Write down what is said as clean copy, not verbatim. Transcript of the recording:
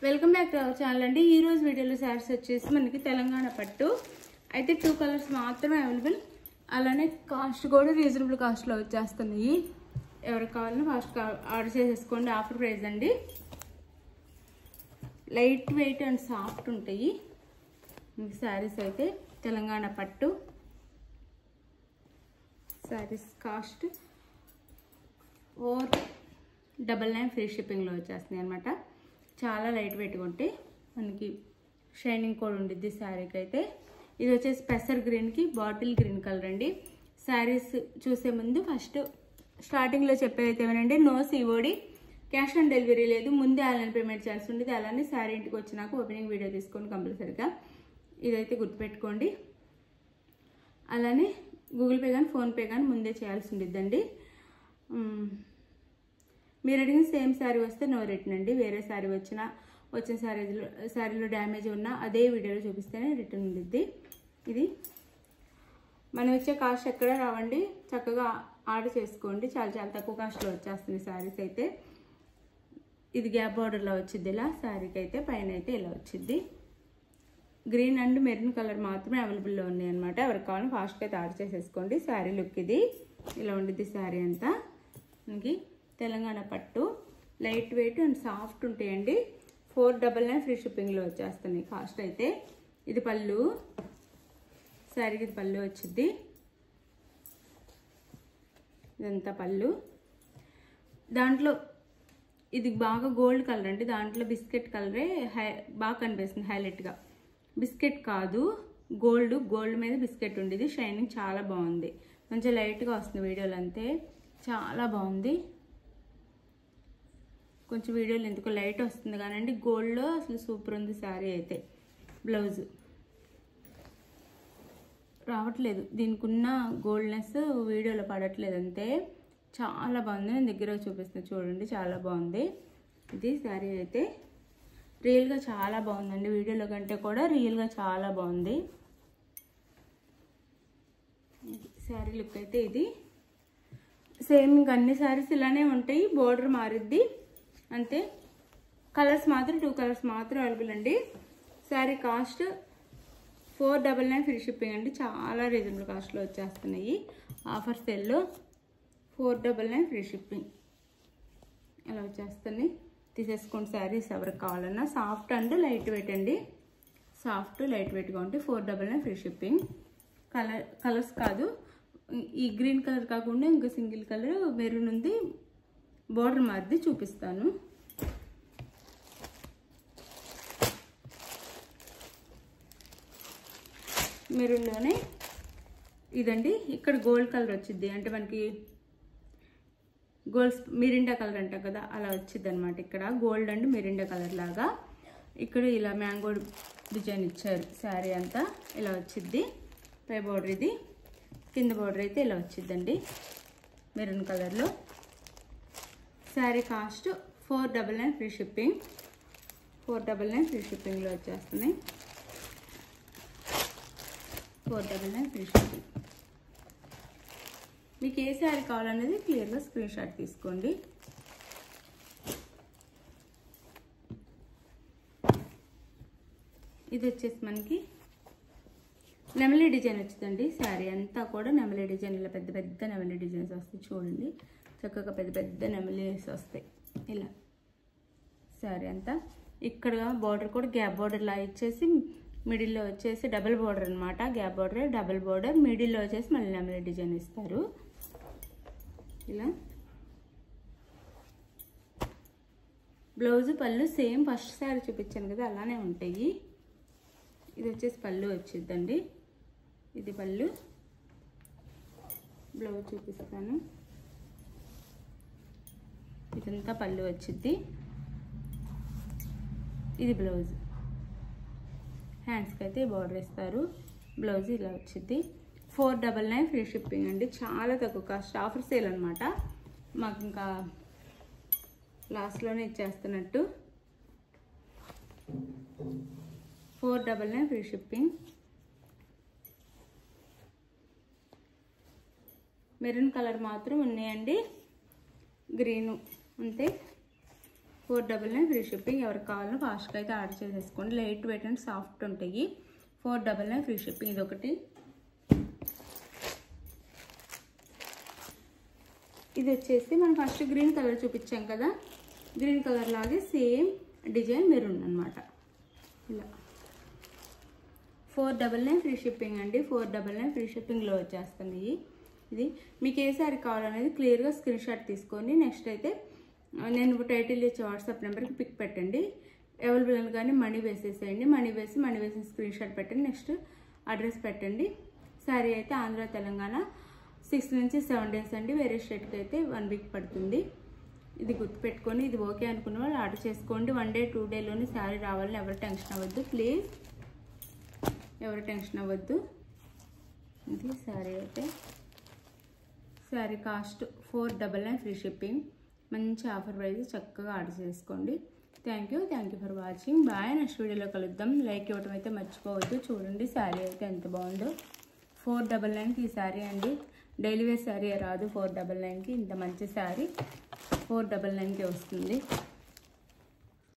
Welcome back to our channel అండి. ఈ రోజు వీడియోలో సారీస్ వచ్చేసి మనకి తెలంగాణ పట్టు అయితే 2 కలర్స్ మాత్రమే అవైలబుల్. అలానే కాస్ట్ కూడా రీజనబుల్ కాస్ట్లో వచ్చేస్తున్నాయి. ఎవరికి కావాలన్నా ఫాస్ట్ ఆర్డర్ చేసేసుకోండి. ఆఫర్ ప్రైస్ అండి. లైట్ వెయిట్ అండ్ సాఫ్ట్ ఉంటాయి మీకు సారీస్ అయితే. తెలంగాణ పట్టు సారీస్ కాస్ట్ 499 ఫ్రీ షిప్పింగ్లో వచ్చేస్తున్నాయి అనమాట. చాలా లైట్ వెయిట్గా ఉంటాయి. మనకి షైనింగ్ కూడా ఉండిద్ది శారీకి అయితే. ఇది వచ్చేసి పెసర్ గ్రీన్కి బాటిల్ గ్రీన్ కలర్ అండి. శారీస్ చూసే ముందు ఫస్ట్ స్టార్టింగ్లో చెప్పేదైతే ఏమనంటే no COD, cash on delivery లేదు. ముందే ఆన్లైన్ పేమెంట్ చేయాల్సి ఉండేది. అలానే శారీ ఇంటికి వచ్చినాక ఓపెనింగ్ వీడియో తీసుకోండి కంపల్సరీగా. ఇదైతే గుర్తుపెట్టుకోండి. అలానే గూగుల్ పే కానీ ఫోన్పే కానీ ముందే చేయాల్సి ఉండిద్దండి. మీరు అడిగిన సేమ్ శారీ వస్తే నో రిటర్న్ అండి. వేరే శారీ వచ్చిన శారీలో డ్యామేజ్ ఉన్నా అదే వీడియోలో చూపిస్తేనే రిటర్న్ ఉండిద్ది. ఇది మనం ఇచ్చే కాస్ట్ ఎక్కడ రావండి. చక్కగా ఆర్డర్ చేసుకోండి. చాలా చాలా తక్కువ కాస్ట్లో వచ్చేస్తుంది శారీస్ అయితే. ఇది గ్యాప్ బార్డర్లో వచ్చింది ఇలా శారీకి అయితే. పైన అయితే ఇలా వచ్చింది. గ్రీన్ అండ్ మెరూన్ కలర్ మాత్రమే అవైలబుల్లో ఉన్నాయి అనమాట. ఎవరికి కావాలని ఫాస్ట్గా అయితే ఆర్డర్ చేసేసుకోండి. శారీ లుక్ ఇది ఇలా ఉండిద్ది. శారీ అంతా మనకి తెలంగాణ పట్టు లైట్ వెయిట్ అండ్ సాఫ్ట్ ఉంటాయండి. 499 ఫ్రీ షిప్పింగ్లో వచ్చేస్తున్నాయి కాస్ట్ అయితే. ఇది పళ్ళు, శారీకి ఇది పళ్ళు వచ్చింది. ఇదంతా పళ్ళు. దాంట్లో ఇది బాగా గోల్డ్ కలర్ అండి. దాంట్లో బిస్కెట్ కలరే బాగా కనిపిస్తుంది హైలైట్గా. బిస్కెట్ కాదు గోల్డ్ మీద బిస్కెట్ ఉండేది. షైనింగ్ చాలా బాగుంది. కొంచెం లైట్గా వస్తుంది వీడియోలో అంతే. చాలా బాగుంది. కొంచెం వీడియోలో ఎందుకు లైట్ వస్తుంది కానండి గోల్డ్లో అసలు సూపర్ ఉంది శారీ అయితే. బ్లౌజ్ రావట్లేదు, దీనికి ఉన్న గోల్డ్నెస్ వీడియోలో పడట్లేదు అంతే. చాలా బాగుంది. నేను దగ్గర చూపిస్తాను చూడండి. చాలా బాగుంది ఇది శారీ అయితే. రియల్గా చాలా బాగుందండి. వీడియోలో కంటే కూడా రియల్గా చాలా బాగుంది శారీ లుక్ అయితే. ఇది సేమ్ ఇంకా అన్ని శారీస్ ఇలానే ఉంటాయి. బోర్డర్ మారిద్ది అంతే. కలర్స్ మాత్రం 2 కలర్స్ మాత్రం అవైలబుల్ అండి. శారీ కాస్ట్ 499 ఫ్రీ షిప్పింగ్ అండి. చాలా రీజనబుల్ కాస్ట్లో వచ్చేస్తున్నాయి. ఆఫర్ సేల్లో 499 ఫ్రీ షిప్పింగ్ అలా వచ్చేస్తున్నాయి. తీసేసుకోండి శారీస్ ఎవరికి కావాలన్నా. సాఫ్ట్ అండ్ లైట్ వెయిట్ అండి. సాఫ్ట్ లైట్ వెయిట్గా ఉంటే 499 ఫ్రీ షిప్పింగ్. కలర్స్ కాదు, ఈ గ్రీన్ కలర్ కాకుండా ఇంకా సింగిల్ కలర్ మెరూన్ ఉంది. బోర్డర్ మారిది చూపిస్తాను. మెరూన్లోనే ఇదండి. ఇక్కడ గోల్డ్ కలర్ వచ్చింది. అంటే మనకి మిరిండా కలర్ అంటాం కదా, అలా వచ్చింది అనమాట. ఇక్కడ గోల్డ్ అండ్ మిరిండా కలర్ లాగా ఇక్కడ ఇలా మ్యాంగో డిజైన్ ఇచ్చారు. శారీ అంతా ఇలా వచ్చింది. పై బోర్డర్ ఇది, కింద బోర్డర్ అయితే ఇలా వచ్చిందండి మెరూన్ కలర్లో. Sari cost 499 free shipping. 499 free షిప్పింగ్లో వచ్చేస్తున్నాయి. 499 ఫ్రీ షిప్పింగ్. మీకు ఏ శారీ కావాలనేది క్లియర్గా స్క్రీన్ షాట్ తీసుకోండి. ఇది వచ్చేసి మనకి నెమలి డిజైన్ వచ్చిందండి. శారీ అంతా కూడా నెమలి డిజైన్. ఇలా పెద్ద పెద్ద నెమలి డిజైన్స్ వస్తాయి చూడండి. చక్కగా పెద్ద పెద్ద నెమలీస్ వస్తాయి ఇలా శారీ అంతా. ఇక్కడ బార్డర్ కూడా గ్యాప్ బార్డర్ లా ఇచ్చేసి మిడిల్లో వచ్చేసి డబుల్ బార్డర్ అనమాట. గ్యాప్ బార్డర్ డబుల్ బార్డర్, మిడిల్లో వచ్చేసి మళ్ళీ నెమలి డిజైన్ ఇస్తారు ఇలా. బ్లౌజ్ పళ్ళు సేమ్ ఫస్ట్ శారీ చూపించాను కదా అలానే ఉంటాయి. ఇది వచ్చేసి పళ్ళు వచ్చిందండి. ఇది పళ్ళు. బ్లౌజ్ చూపిస్తాను. ఇదంతా పళ్ళు వచ్చింది. ఇది బ్లౌజ్. హ్యాండ్స్కి అయితే బార్డర్ ఇస్తారు. బ్లౌజ్ ఇలా వచ్చింది. 499 ఫ్రీ షిప్పింగ్ అండి. చాలా తక్కువ కాస్ట్. ఆఫర్ సేల్ అనమాట. మాకు ఇంకా లాస్ట్లోనే ఇచ్చేస్తున్నట్టు. 499 ఫ్రీ షిప్పింగ్. మెరూన్ కలర్ మాత్రం ఉన్నాయండి. గ్రీను అంతే. 499 ఫ్రీ షిప్పింగ్. ఎవరికి కావాలో ఫాస్ట్గా అయితే ఆర్డర్ చేసేసుకోండి. లైట్ వెయిట్ అండ్ సాఫ్ట్ ఉంటాయి. 499 ఫ్రీ షిప్పింగ్. ఇది ఒకటి. ఇది వచ్చేసి మనం ఫస్ట్ గ్రీన్ కలర్ చూపించాం కదా, గ్రీన్ కలర్ లాగే సేమ్ డిజైన్ మెరూన్ అనమాట. ఇలా 499 ఫ్రీ షిప్పింగ్ అండి. 499 ఫ్రీ షిప్పింగ్లో వచ్చేస్తుంది. ఇది మీకు ఏ సారీ కావాలనేది క్లియర్గా స్క్రీన్ షాట్ తీసుకొని నెక్స్ట్ అయితే నేను టైటిల్ ఇచ్చే వాట్సాప్ నెంబర్కి పిక్ పెట్టండి. అవైలబుల్ కానీ మనీ వేసేసేయండి. మనీ వేసిన స్క్రీన్ షాట్ పెట్టండి. నెక్స్ట్ అడ్రస్ పెట్టండి. సారీ అయితే ఆంధ్ర తెలంగాణ 6 నుంచి 7 డేస్ అండి. వేరే స్టేట్కి అయితే 1 వీక్ పడుతుంది. ఇది గుర్తుపెట్టుకొని ఇది ఓకే అనుకున్న వాళ్ళు ఆర్డర్ చేసుకోండి. 1 డే 2 డేలోనే శారీ రావాలని ఎవరు టెన్షన్ అవ్వద్దు ప్లీజ్, ఎవరు టెన్షన్ అవ్వద్దు. ఇది శారీ అయితే శారీ కాస్ట్ 499 ఫ్రీ షిప్పింగ్. మంచి ఆఫర్ ప్రైస్, చక్కగా ఆర్డర్ చేసుకోండి. Thank you for watching. Bye. Next వీడియోలో కలుద్దాం. లైక్ ఇవ్వడం అయితే మర్చిపోవద్దు. చూడండి శారీ అయితే ఎంత బాగుందో. 499కి ఈ శారీ అండి. డైలీ వేర్ శారీ రాదు 499కి. ఇంత మంచి శారీ 499కి వస్తుంది.